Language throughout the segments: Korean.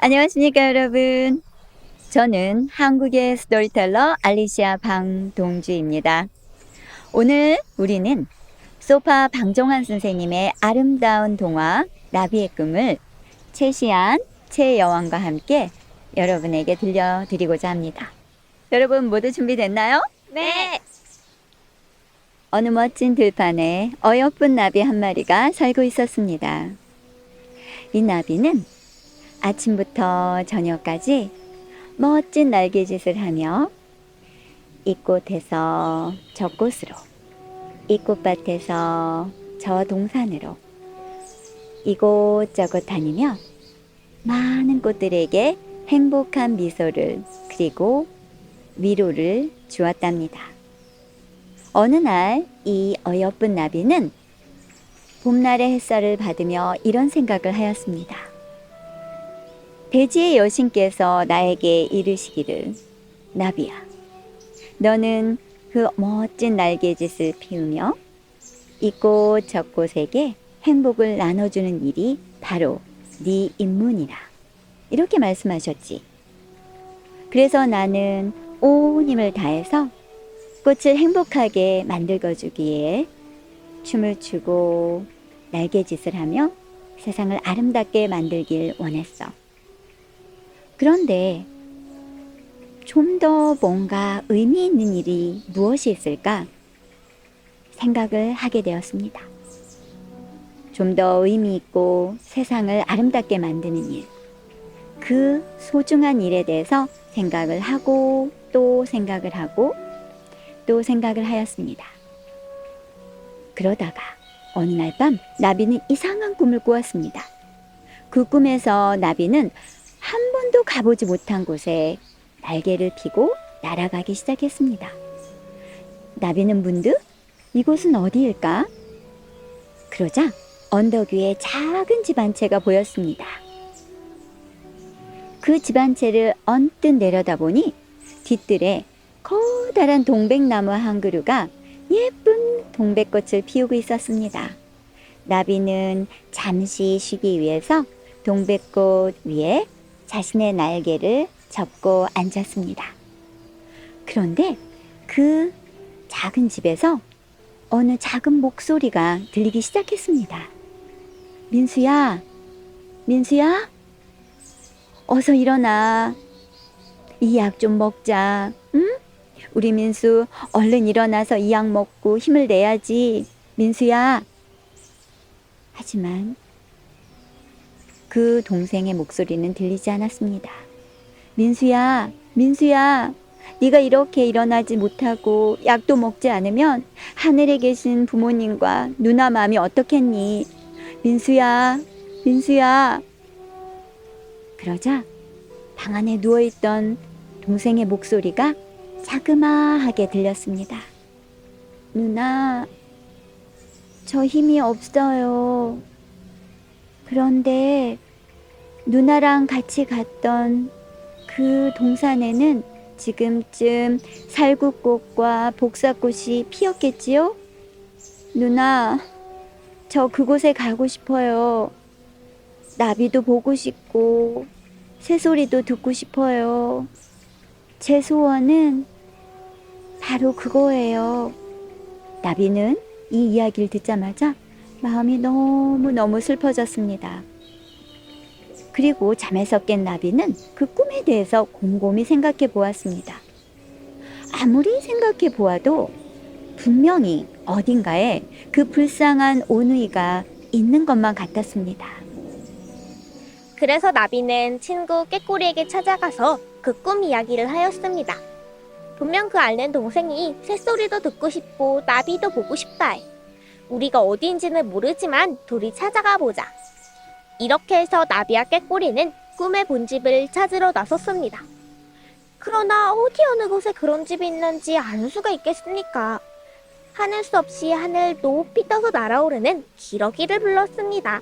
안녕하십니까, 여러분. 저는 한국의 스토리텔러 알리시아 방동주입니다. 오늘 우리는 소파 방정환 선생님의 아름다운 동화 나비의 꿈을 최시안, 최여왕과 함께 여러분에게 들려드리고자 합니다. 여러분 모두 준비됐나요? 네. 어느 멋진 들판에 어여쁜 나비 한 마리가 살고 있었습니다. 이 나비는 아침부터 저녁까지 멋진 날개짓을 하며 이곳에서 저곳으로, 이 꽃밭에서 저 동산으로 이곳저곳 다니며 많은 꽃들에게 행복한 미소를 그리고 위로를 주었답니다. 어느 날 이 어여쁜 나비는 봄날의 햇살을 받으며 이런 생각을 하였습니다. 대지의 여신께서 나에게 이르시기를, 나비야, 너는 그 멋진 날개짓을 피우며 이곳 저곳에게 행복을 나눠주는 일이 바로 네 임무니라. 이렇게 말씀하셨지. 그래서 나는 온 힘을 다해서 꽃을 행복하게 만들어주기 위해 춤을 추고 날개짓을 하며 세상을 아름답게 만들길 원했어. 그런데 좀 더 뭔가 의미 있는 일이 무엇이 있을까 생각을 하게 되었습니다. 좀 더 의미 있고 세상을 아름답게 만드는 일, 그 소중한 일에 대해서 생각을 하고 또 생각을 하고 또 생각을 하였습니다. 그러다가 어느 날 밤 나비는 이상한 꿈을 꾸었습니다. 그 꿈에서 나비는 한 번도 가보지 못한 곳에 날개를 펴고 날아가기 시작했습니다. 나비는 문득 이곳은 어디일까? 그러자 언덕 위에 작은 집 한 채가 보였습니다. 그 집 한 채를 언뜻 내려다보니 뒤뜰에 커다란 동백나무 한 그루가 예쁜 동백꽃을 피우고 있었습니다. 나비는 잠시 쉬기 위해서 동백꽃 위에 자신의 날개를 접고 앉았습니다. 그런데 그 작은 집에서 어느 작은 목소리가 들리기 시작했습니다. 민수야, 민수야, 어서 일어나. 이 약 좀 먹자. 응? 우리 민수 얼른 일어나서 이 약 먹고 힘을 내야지. 민수야. 하지만 그 동생의 목소리는 들리지 않았습니다. 민수야, 민수야, 네가 이렇게 일어나지 못하고 약도 먹지 않으면 하늘에 계신 부모님과 누나 마음이 어떻겠니? 민수야, 민수야. 그러자 방 안에 누워있던 동생의 목소리가 자그마하게 들렸습니다. 누나, 저 힘이 없어요. 그런데 누나랑 같이 갔던 그 동산에는 지금쯤 살구꽃과 복사꽃이 피었겠지요? 누나, 저 그곳에 가고 싶어요. 나비도 보고 싶고 새소리도 듣고 싶어요. 제 소원은 바로 그거예요. 나비는 이 이야기를 듣자마자 마음이 너무너무 슬퍼졌습니다. 그리고 잠에서 깬 나비는 그 꿈에 대해서 곰곰이 생각해 보았습니다. 아무리 생각해 보아도 분명히 어딘가에 그 불쌍한 오누이가 있는 것만 같았습니다. 그래서 나비는 친구 깨꼬리에게 찾아가서 그 꿈 이야기를 하였습니다. 분명 그 앓는 동생이 새소리도 듣고 싶고 나비도 보고 싶다 해. 우리가 어디인지는 모르지만 둘이 찾아가 보자. 이렇게 해서 나비와 깨꼬리는 꿈의 본집을 찾으러 나섰습니다. 그러나 어디 어느 곳에 그런 집이 있는지 알 수가 있겠습니까? 하늘 수 없이 하늘 높이 떠서 날아오르는 기러기를 불렀습니다.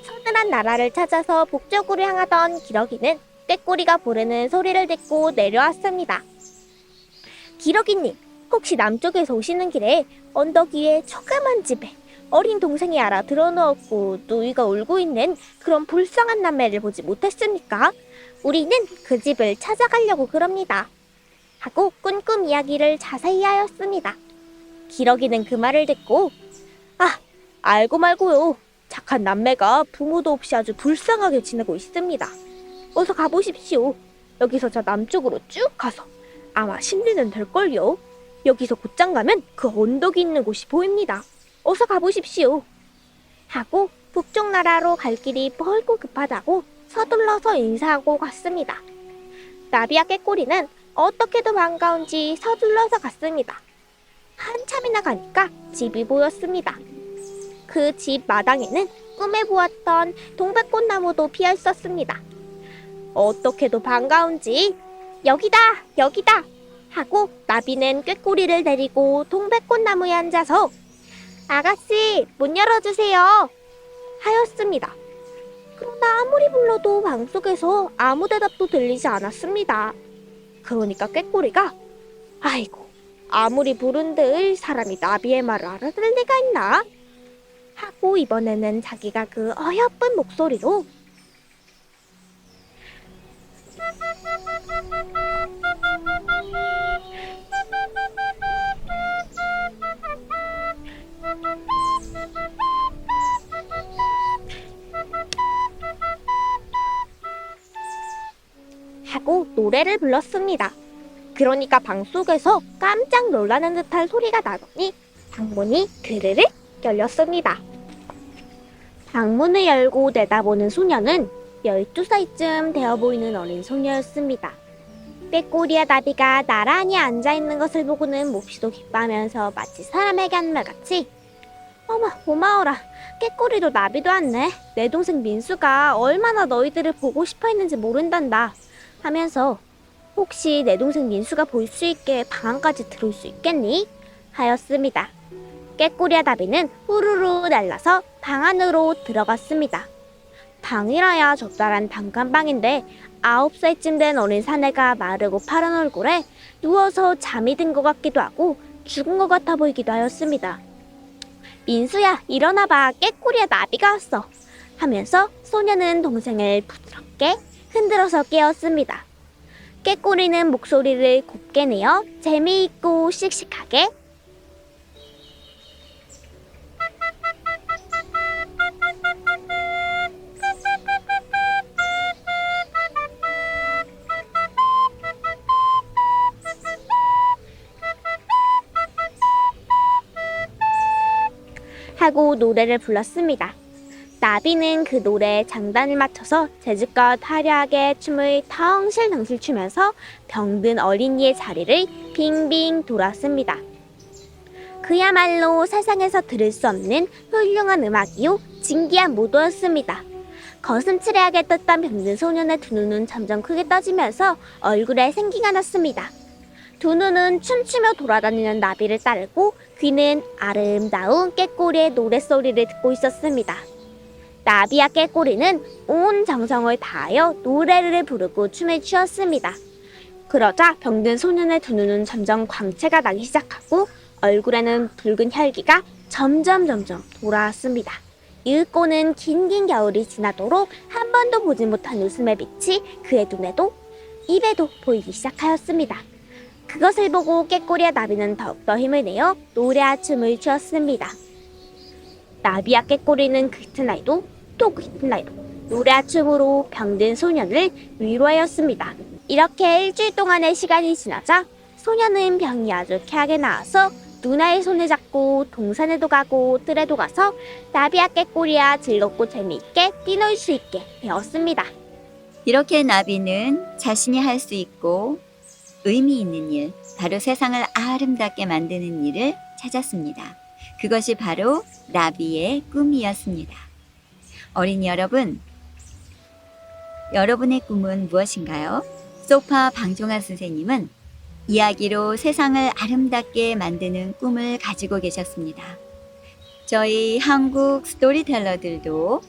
서늘한 나라를 찾아서 북쪽으로 향하던 기러기는 꾀꼬리가 부르는 소리를 듣고 내려왔습니다. 기러기님, 혹시 남쪽에서 오시는 길에 언덕 위에 조그만 집에 어린 동생이 알아들어 넣었고 누이가 울고 있는 그런 불쌍한 남매를 보지 못했습니까? 우리는 그 집을 찾아가려고 그럽니다. 하고 꾼꿈 이야기를 자세히 하였습니다. 기러기는 그 말을 듣고 알고 말고요. 착한 남매가 부모도 없이 아주 불쌍하게 지내고 있습니다. 어서 가보십시오. 여기서 저 남쪽으로 쭉 가서 아마 신리는 될걸요. 여기서 곧장 가면 그 언덕이 있는 곳이 보입니다. 어서 가보십시오. 하고 북쪽 나라로 갈 길이 멀고 급하다고 서둘러서 인사하고 갔습니다. 나비와 꾀꼬리는 어떻게도 반가운지 서둘러서 갔습니다. 한참이나 가니까 집이 보였습니다. 그 집 마당에는 꿈에 보았던 동백꽃나무도 피어 있었습니다. 어떻게도 반가운지 여기다 여기다 하고 나비는 꾀꼬리를 데리고 동백꽃나무에 앉아서 아가씨 문 열어주세요 하였습니다. 그러나 아무리 불러도 방속에서 아무 대답도 들리지 않았습니다. 그러니까 꾀꼬리가 아이고 아무리 부른들 사람이 나비의 말을 알아들을 리가 있나? 하고 이번에는 자기가 그 어여쁜 목소리로 하고 노래를 불렀습니다. 그러니까 방 속에서 깜짝 놀라는 듯한 소리가 나더니 방문이 드르륵 열렸습니다. 방문을 열고 내다보는 소녀는 12살쯤 되어 보이는 어린 소녀였습니다. 꾀꼬리와 나비가 나란히 앉아있는 것을 보고는 몹시도 기뻐하면서 마치 사람에게 한 말같이 어머 고마워라. 꾀꼬리도 나비도 왔네. 내 동생 민수가 얼마나 너희들을 보고 싶어 했는지 모른단다 하면서 혹시 내 동생 민수가 볼 수 있게 방 안까지 들어올 수 있겠니? 하였습니다. 꾀꼬리와 나비는 후루루 날라서 방 안으로 들어갔습니다. 방이라야 적절한 단칸방인데 9살쯤 된 어린 사내가 마르고 파란 얼굴에 누워서 잠이 든 것 같기도 하고 죽은 것 같아 보이기도 하였습니다. 민수야 일어나봐 꾀꼬리와 나비가 왔어 하면서 소녀는 동생을 부드럽게 흔들어서 깨웠습니다. 꾀꼬리는 목소리를 곱게 내어 재미있고 씩씩하게 하고 노래를 불렀습니다. 나비는 그 노래에 장단을 맞춰서 재즈껏 화려하게 춤을 덩실덩실 추면서 병든 어린이의 자리를 빙빙 돌았습니다. 그야말로 세상에서 들을 수 없는 훌륭한 음악이요 진기한 무도였습니다. 거슴츠레하게 떴던 병든 소년의 두 눈은 점점 크게 떠지면서 얼굴에 생기가 났습니다. 두 눈은 춤추며 돌아다니는 나비를 따르고 귀는 아름다운 꾀꼬리의 노랫소리를 듣고 있었습니다. 나비와 꾀꼬리는 온 정성을 다하여 노래를 부르고 춤을 추었습니다. 그러자 병든 소년의 두 눈은 점점 광채가 나기 시작하고 얼굴에는 붉은 혈기가 점점 돌아왔습니다. 이윽고는 긴긴 겨울이 지나도록 한 번도 보지 못한 웃음의 빛이 그의 눈에도 입에도 보이기 시작하였습니다. 그것을 보고 꾀꼬리와 나비는 더욱더 힘을 내어 노래와 춤을 추었습니다. 나비와 꾀꼬리는 그 이튿날도 또 그 이튿날도 노래와 춤으로 병든 소년을 위로하였습니다. 이렇게 일주일 동안의 시간이 지나자 소년은 병이 아주 쾌하게 나아서 누나의 손을 잡고 동산에도 가고 뜰에도 가서 나비와 꾀꼬리와 즐겁고 재미있게 뛰놀 수 있게 되었습니다. 이렇게 나비는 자신이 할 수 있고 의미 있는 일, 바로 세상을 아름답게 만드는 일을 찾았습니다. 그것이 바로 나비의 꿈이었습니다. 어린이 여러분, 여러분의 꿈은 무엇인가요? 소파 방종환 선생님은 이야기로 세상을 아름답게 만드는 꿈을 가지고 계셨습니다. 저희 한국 스토리텔러들도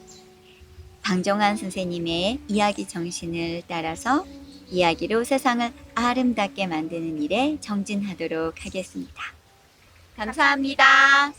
방종환 선생님의 이야기 정신을 따라서 이야기로 세상을 아름답게 만드는 일에 정진하도록 하겠습니다. 감사합니다.